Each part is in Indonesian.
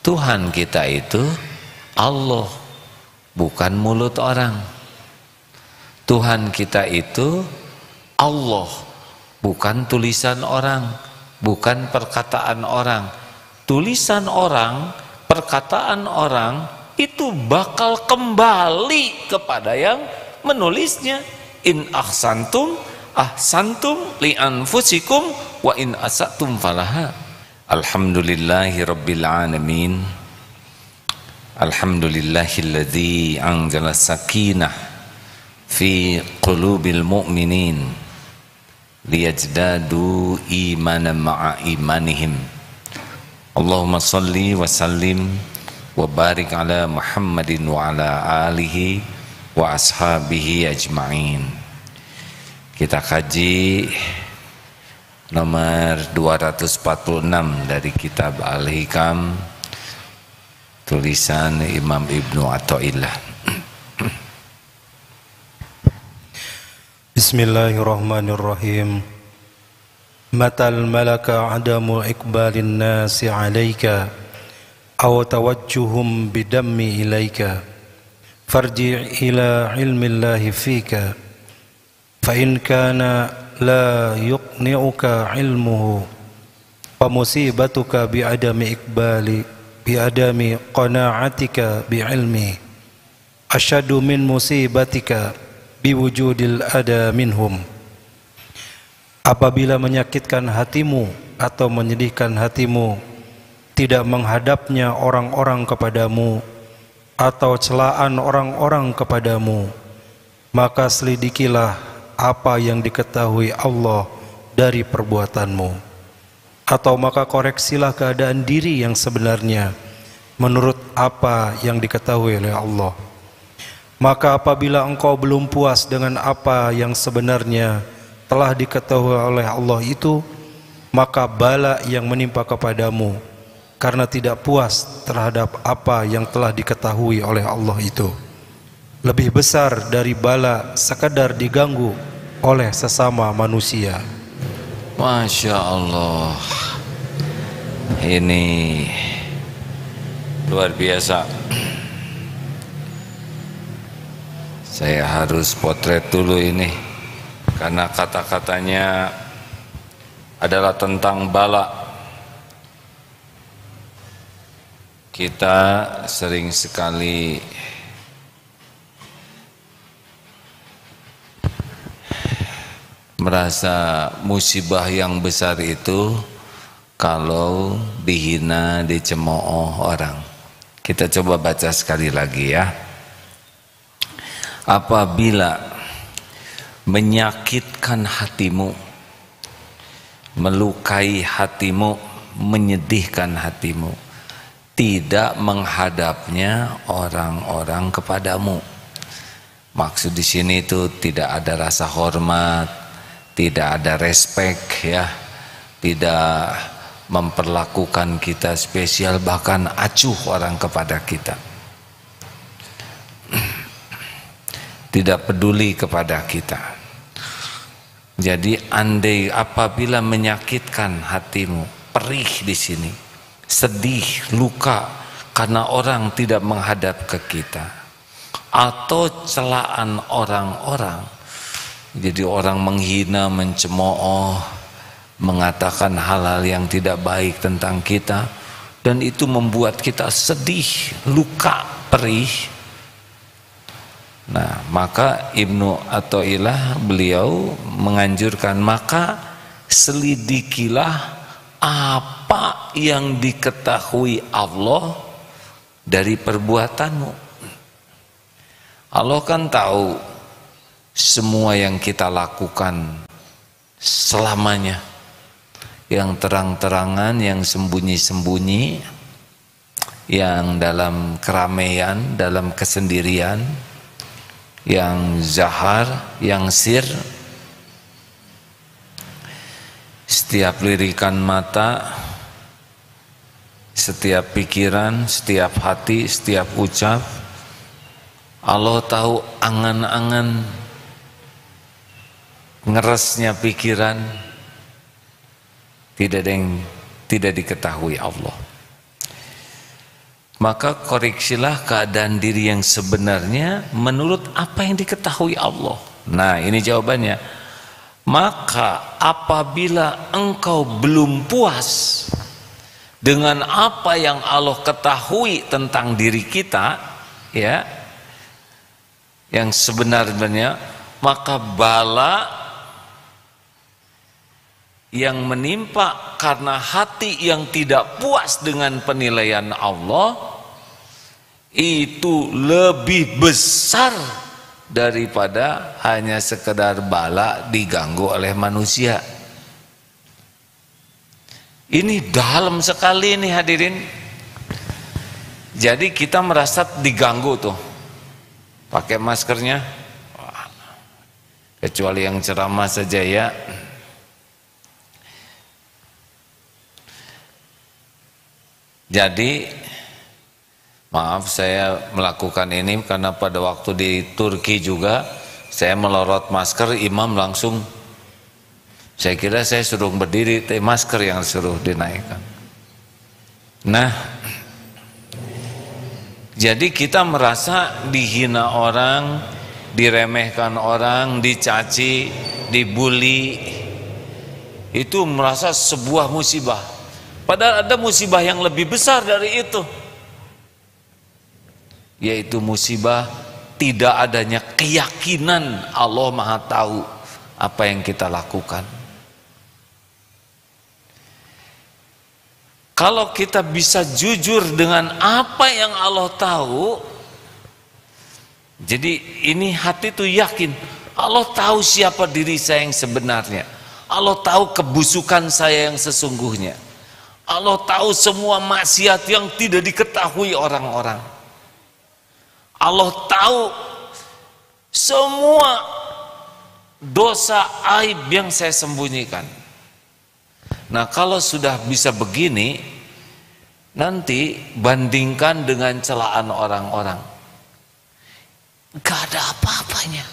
Tuhan kita itu Allah, bukan mulut orang. Tuhan kita itu Allah, bukan tulisan orang, bukan perkataan orang. Tulisan orang, perkataan orang itu bakal kembali kepada yang menulisnya. In ahsantum ahsantum li anfusikum wa in asatum falaha. Alhamdulillahi rabbil alamin. Alhamdulillahilladzi anzala sakinah fi qulubil mu'minin liyajdadu imanan ma'a imanihim. Allahumma salli wa sallim wa barik ala Muhammadin wa ala alihi wa ashabihi ajma'in. Kita kaji nomor 246 dari kitab Al-Hikam, tulisan Imam Ibnu Athaillah. Bismillahirrahmanirrahim. Matal malaka adamu iqbalin nasi alaika aw tawajjuhum bidammi ilaika farji' ila ilmillahi fika fa in kana la yuqni'uka ilmuhu fa musibatuka bi'adami iqbali bi'adami qana'atika bi'ilmi asyadu min musibatika biwujudil ada minhum. Apabila menyakitkan hatimu atau menyedihkan hatimu, tidak menghadapnya orang-orang kepadamu atau celaan orang-orang kepadamu, maka selidikilah apa yang diketahui Allah dari perbuatanmu, atau maka koreksilah keadaan diri yang sebenarnya menurut apa yang diketahui oleh Allah. Maka apabila engkau belum puas dengan apa yang sebenarnya telah diketahui oleh Allah itu, maka bala yang menimpa kepadamu karena tidak puas terhadap apa yang telah diketahui oleh Allah itu lebih besar dari bala sekadar diganggu oleh sesama manusia. Masya Allah, ini luar biasa. Saya harus potret dulu ini, karena kata-katanya adalah tentang bala. Kita sering sekali merasa musibah yang besar itu kalau dihina, dicemooh orang. Kita coba baca sekali lagi ya. Apabila menyakitkan hatimu, melukai hatimu, menyedihkan hatimu, tidak menghadapnya orang-orang kepadamu. Maksud di sini itu tidak ada rasa hormat, tidak ada respek ya, tidak memperlakukan kita spesial, bahkan acuh orang kepada kita, tidak peduli kepada kita. Jadi andai apabila menyakitkan hatimu, perih di sini, sedih, luka karena orang tidak menghadap ke kita, atau celaan orang-orang, jadi orang menghina, mencemooh, mengatakan hal-hal yang tidak baik tentang kita, dan itu membuat kita sedih, luka, perih. Nah, maka Ibnu Athaillah beliau menganjurkan, maka selidikilah apa yang diketahui Allah dari perbuatanmu. Allah kan tahu semua yang kita lakukan selamanya, yang terang-terangan, yang sembunyi-sembunyi, yang dalam keramaian, dalam kesendirian, yang zahar, yang sir. Setiap lirikan mata, setiap pikiran, setiap hati, setiap ucap, Allah tahu angan-angan, ngeresnya pikiran, tidak ada yang tidak diketahui Allah. maka koreksilah keadaan diri yang sebenarnya menurut apa yang diketahui Allah. Nah, ini jawabannya. Maka apabila engkau belum puas dengan apa yang Allah ketahui tentang diri kita, ya, yang sebenarnya, maka bala yang menimpa karena hati yang tidak puas dengan penilaian Allah itu lebih besar daripada hanya sekedar bala diganggu oleh manusia. Ini dalam sekali ini hadirin. Jadi kita merasa diganggu tuh pakai maskernya, kecuali yang ceramah saja ya. Jadi maaf saya melakukan ini karena pada waktu di Turki juga saya melorot masker, imam langsung, saya kira saya suruh berdiri, masker yang suruh dinaikkan. Nah, jadi kita merasa dihina orang, diremehkan orang, dicaci, dibully, itu merasa sebuah musibah. Padahal ada musibah yang lebih besar dari itu, yaitu musibah tidak adanya keyakinan Allah Maha Tahu apa yang kita lakukan. Kalau kita bisa jujur dengan apa yang Allah tahu, jadi ini hati itu yakin Allah tahu siapa diri saya yang sebenarnya, Allah tahu kebusukan saya yang sesungguhnya, Allah tahu semua maksiat yang tidak diketahui orang-orang, Allah tahu semua dosa aib yang saya sembunyikan. Nah, kalau sudah bisa begini, nanti bandingkan dengan celaan orang-orang, gak ada apa-apanya.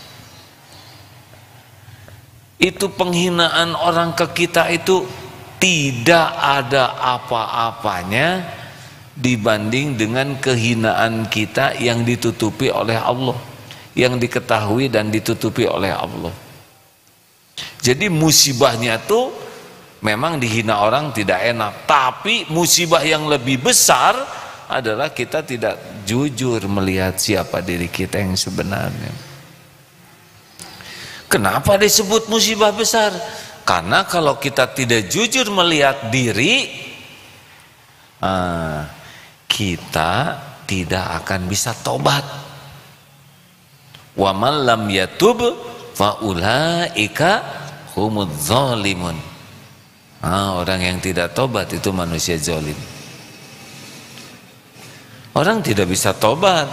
Itu penghinaan orang ke kita itu tidak ada apa-apanya dibanding dengan kehinaan kita yang ditutupi oleh Allah, yang diketahui dan ditutupi oleh Allah. Jadi musibahnya tuh memang dihina orang tidak enak, tapi musibah yang lebih besar adalah kita tidak jujur melihat siapa diri kita yang sebenarnya. Kenapa disebut musibah besar? Karena kalau kita tidak jujur melihat diri, kita tidak akan bisa tobat. Wa man lam yatub fa ulaika humudz zalimun. Orang yang tidak tobat itu manusia zalim. Orang tidak bisa tobat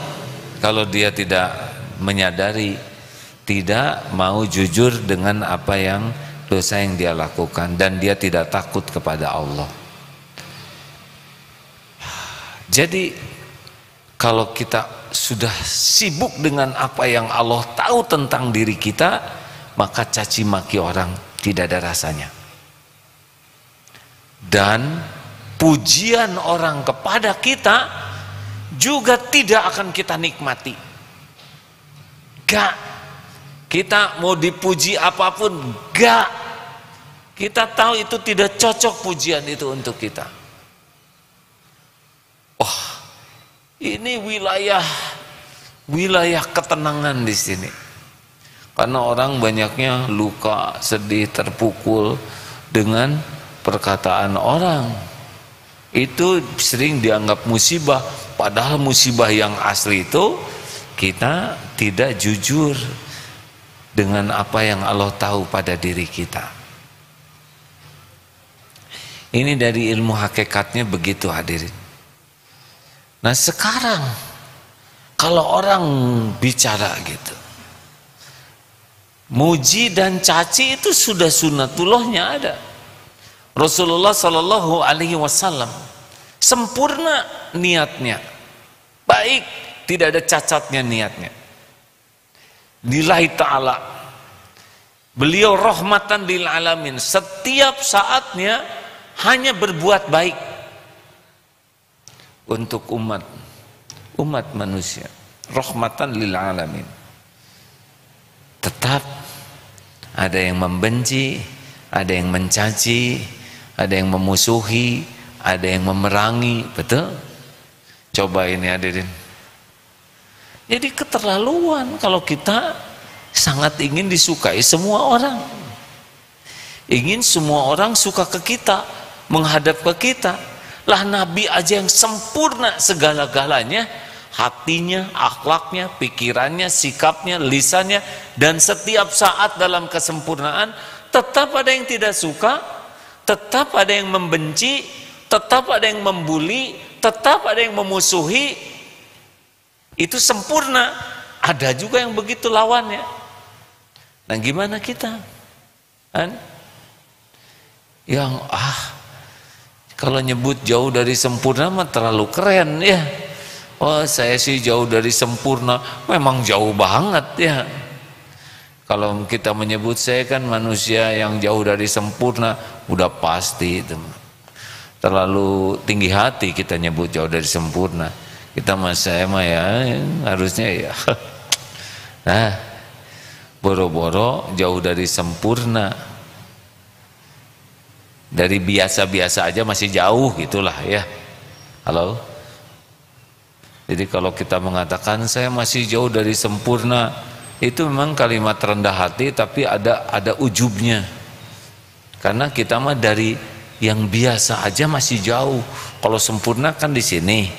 kalau dia tidak menyadari, tidak mau jujur dengan apa yang dosa yang dia lakukan, dan dia tidak takut kepada Allah. Jadi kalau kita sudah sibuk dengan apa yang Allah tahu tentang diri kita, maka caci maki orang tidak ada rasanya, dan pujian orang kepada kita juga tidak akan kita nikmati. Gak, kita mau dipuji apapun, gak, kita tahu itu tidak cocok pujian itu untuk kita. Oh, ini wilayah ketenangan di sini, karena orang banyaknya luka, sedih, terpukul dengan perkataan orang. Itu sering dianggap musibah, padahal musibah yang asli itu kita tidak jujur dengan apa yang Allah tahu pada diri kita. Ini dari ilmu hakikatnya begitu hadirin. Nah sekarang kalau orang bicara gitu, muji dan caci itu sudah sunnatullahnya ada. Rasulullah Shallallahu Alaihi Wasallam sempurna niatnya, baik, tidak ada cacatnya niatnya. Lillahi ta'ala, beliau rahmatan lil alamin, setiap saatnya hanya berbuat baik. untuk umat manusia, rahmatan lil alamin. Tetap ada yang membenci, ada yang mencaci, ada yang memusuhi, ada yang memerangi, betul? Coba ini hadirin. Jadi keterlaluan kalau kita sangat ingin disukai semua orang. Ingin semua orang suka ke kita, menghadap ke kita. Lah Nabi aja yang sempurna segala-galanya, hatinya, akhlaknya, pikirannya, sikapnya, lisannya, dan setiap saat dalam kesempurnaan, tetap ada yang tidak suka, tetap ada yang membenci, tetap ada yang membuli, tetap ada yang memusuhi. Itu sempurna. Ada juga yang begitu lawannya. Nah gimana kita? Kan? Yang kalau nyebut jauh dari sempurna mah terlalu keren ya. Oh saya sih jauh dari sempurna, memang jauh banget ya. Kalau kita menyebut saya kan manusia yang jauh dari sempurna, udah pasti itu. Terlalu tinggi hati kita nyebut jauh dari sempurna. Kita saya mah ya harusnya ya. Nah, boro-boro jauh dari sempurna. Dari biasa-biasa aja masih jauh gitulah ya. Halo? Jadi kalau kita mengatakan saya masih jauh dari sempurna, itu memang kalimat rendah hati tapi ada ujubnya. Karena kita mah dari yang biasa aja masih jauh. Kalau sempurna kan di sini.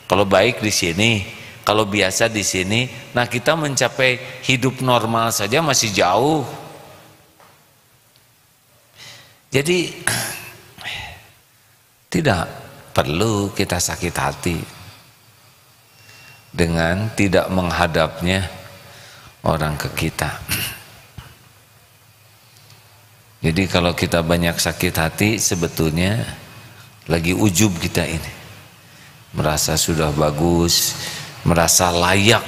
Kalau baik di sini, kalau biasa di sini. Nah, kita mencapai hidup normal saja masih jauh. Jadi tidak perlu kita sakit hati dengan tidak menghadapnya orang ke kita. Jadi kalau kita banyak sakit hati, sebetulnya lagi ujub kita ini, merasa sudah bagus, merasa layak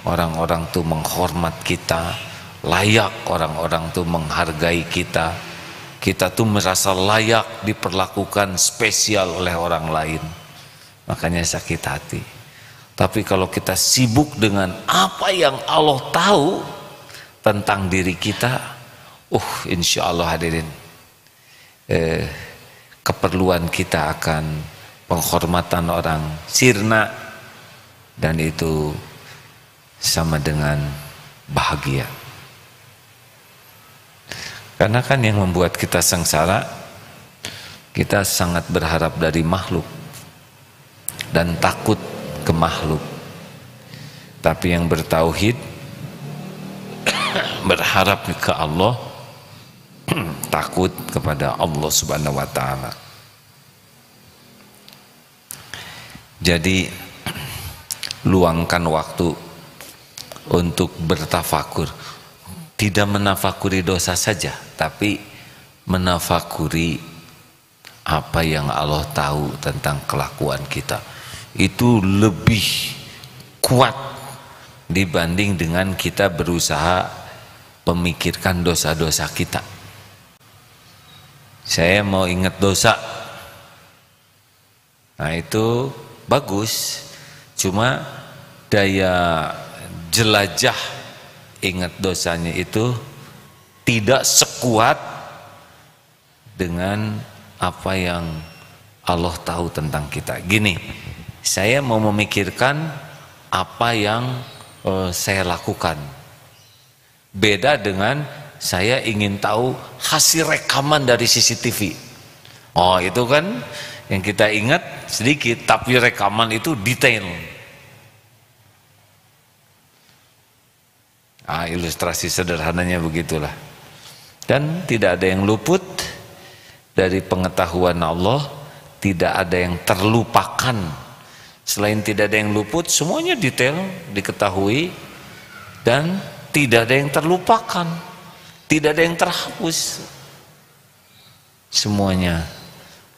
orang-orang tuh menghormat kita, layak orang-orang tuh menghargai kita. Kita tuh merasa layak diperlakukan spesial oleh orang lain, makanya sakit hati. Tapi kalau kita sibuk dengan apa yang Allah tahu tentang diri kita, insya Allah hadirin, keperluan kita akan penghormatan orang sirna, dan itu sama dengan bahagia. Karena kan yang membuat kita sengsara, kita sangat berharap dari makhluk dan takut ke makhluk. Tapi yang bertauhid berharap ke Allah, takut kepada Allah Subhanahu wa taala. Jadi luangkan waktu untuk bertafakur. Tidak menafakuri dosa saja, tapi menafakuri apa yang Allah tahu tentang kelakuan kita. Itu lebih kuat dibanding dengan kita berusaha memikirkan dosa-dosa kita. Saya mau ingat dosa, nah itu bagus, cuma daya jelajah ingat dosanya itu tidak sekuat dengan apa yang Allah tahu tentang kita. Gini, saya mau memikirkan apa yang saya lakukan, beda dengan saya ingin tahu hasil rekaman dari CCTV. Oh itu kan yang kita ingat sedikit, tapi rekaman itu detail. Ilustrasi sederhananya begitulah. Dan tidak ada yang luput dari pengetahuan Allah, tidak ada yang terlupakan. Selain tidak ada yang luput, semuanya detail diketahui, dan tidak ada yang terlupakan, tidak ada yang terhapus. Semuanya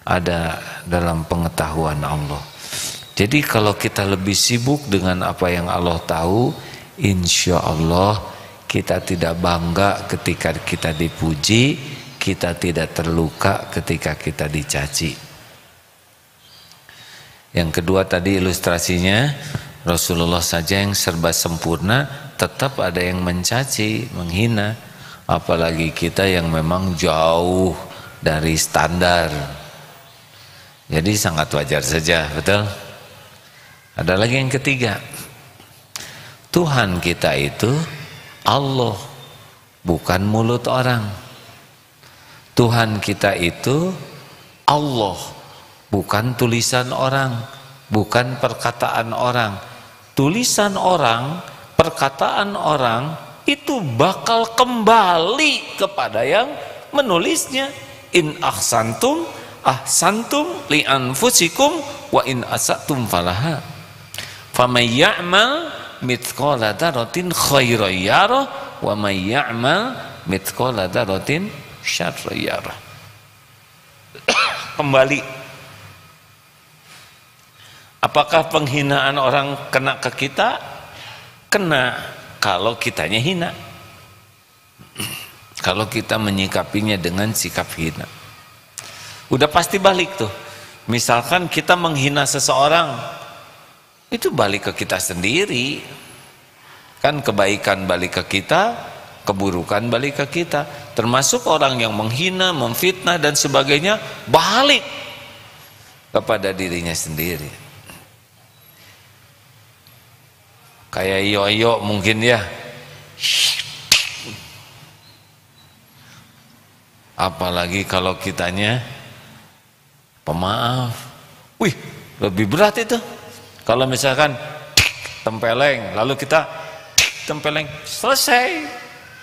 ada dalam pengetahuan Allah. Jadi kalau kita lebih sibuk dengan apa yang Allah tahu, insya Allah kita tidak bangga ketika kita dipuji, kita tidak terluka ketika kita dicaci. Yang kedua tadi ilustrasinya, Rasulullah saja yang serba sempurna tetap ada yang mencaci, menghina, apalagi kita yang memang jauh dari standar. Jadi sangat wajar saja, betul? Ada lagi yang ketiga, Tuhan kita itu Allah, bukan mulut orang. Tuhan kita itu Allah, bukan tulisan orang, bukan perkataan orang. Tulisan orang, perkataan orang itu bakal kembali kepada yang menulisnya. In ahsantum ahsantum li anfusikum wa in asatum falaha. Faman ya'mal mithqala dzarratin khairan yarah wa man ya'mal mithqala dzarratin syarran yarah. Kembali, apakah penghinaan orang kena ke kita? Kena kalau kitanya hina, kalau kita menyikapinya dengan sikap hina, udah pasti balik tuh. Misalkan kita menghina seseorang, itu balik ke kita sendiri kan, kebaikan balik ke kita, keburukan balik ke kita. Termasuk orang yang menghina, memfitnah dan sebagainya, balik kepada dirinya sendiri. Kayak yoyo mungkin ya, apalagi kalau kitanya pemaaf, wih lebih berat itu. Kalau misalkan tempeleng, lalu kita tempeleng, selesai,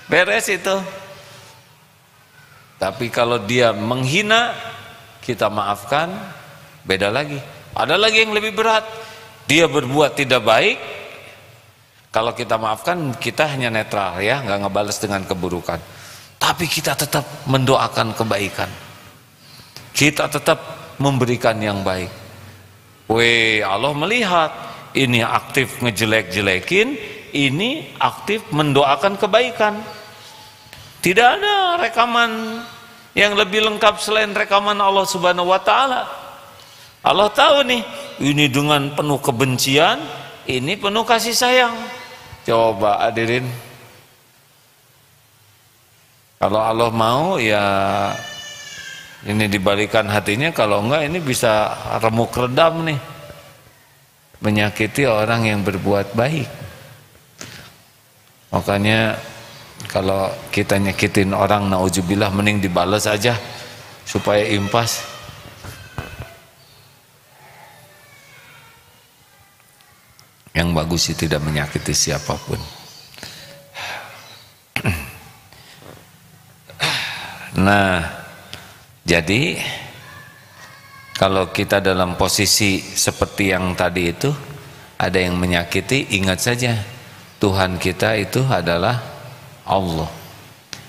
beres itu. Tapi kalau dia menghina, kita maafkan, beda lagi. Ada lagi yang lebih berat, dia berbuat tidak baik, kalau kita maafkan, kita hanya netral ya, nggak ngebales dengan keburukan. Tapi kita tetap mendoakan kebaikan, kita tetap memberikan yang baik. Allah melihat ini aktif ngejelek-jelekin, ini aktif mendoakan kebaikan. Tidak ada rekaman yang lebih lengkap selain rekaman Allah Subhanahu wa taala. Allah tahu nih, ini dengan penuh kebencian, ini penuh kasih sayang. Coba hadirin, kalau Allah mau ya ini dibalikan hatinya, kalau enggak ini bisa remuk redam nih, menyakiti orang yang berbuat baik. Makanya kalau kita nyakitin orang, nauzubillah, mending dibalas aja supaya impas. Yang bagus sih tidak menyakiti siapapun. Nah, jadi kalau kita dalam posisi seperti yang tadi itu, ada yang menyakiti, ingat saja Tuhan kita itu adalah Allah,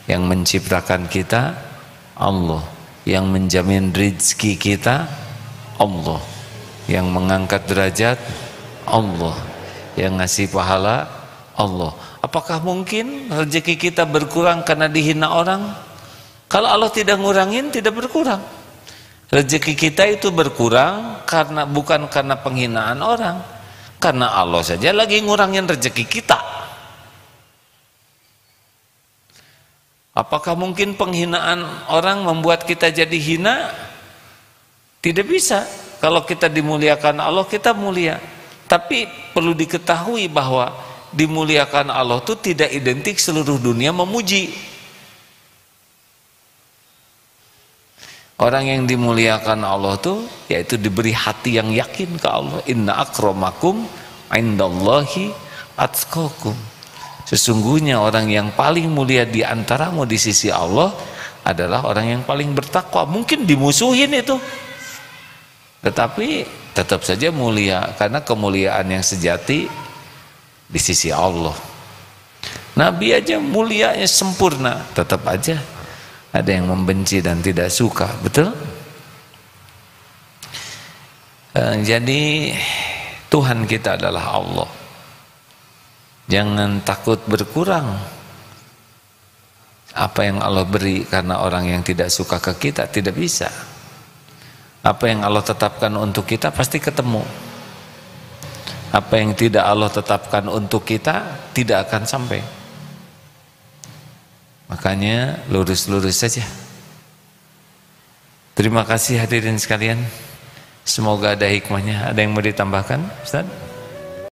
yang menciptakan kita Allah, yang menjamin rezeki kita Allah, yang mengangkat derajat Allah, yang ngasih pahala Allah. Apakah mungkin rezeki kita berkurang karena dihina orang? Kalau Allah tidak ngurangin, tidak berkurang. Rezeki kita itu berkurang karena bukan karena penghinaan orang, karena Allah saja lagi ngurangin rezeki kita. Apakah mungkin penghinaan orang membuat kita jadi hina? Tidak bisa. Kalau kita dimuliakan Allah, kita mulia. Tapi perlu diketahui bahwa dimuliakan Allah itu tidak identik seluruh dunia memuji. Orang yang dimuliakan Allah itu yaitu diberi hati yang yakin ke Allah. Inna akramakum indallahi atqakum. Sesungguhnya orang yang paling mulia di antaramu di sisi Allah adalah orang yang paling bertakwa. Mungkin dimusuhin itu, tetapi tetap saja mulia, karena kemuliaan yang sejati di sisi Allah. Nabi aja mulianya sempurna, tetap aja ada yang membenci dan tidak suka, betul? Jadi Tuhan kita adalah Allah. Jangan takut berkurang apa yang Allah beri karena orang yang tidak suka ke kita, tidak bisa. Apa yang Allah tetapkan untuk kita pasti ketemu. Apa yang tidak Allah tetapkan untuk kita tidak akan sampai. Makanya lurus-lurus saja. Terima kasih hadirin sekalian. Semoga ada hikmahnya. Ada yang mau ditambahkan, Ustaz?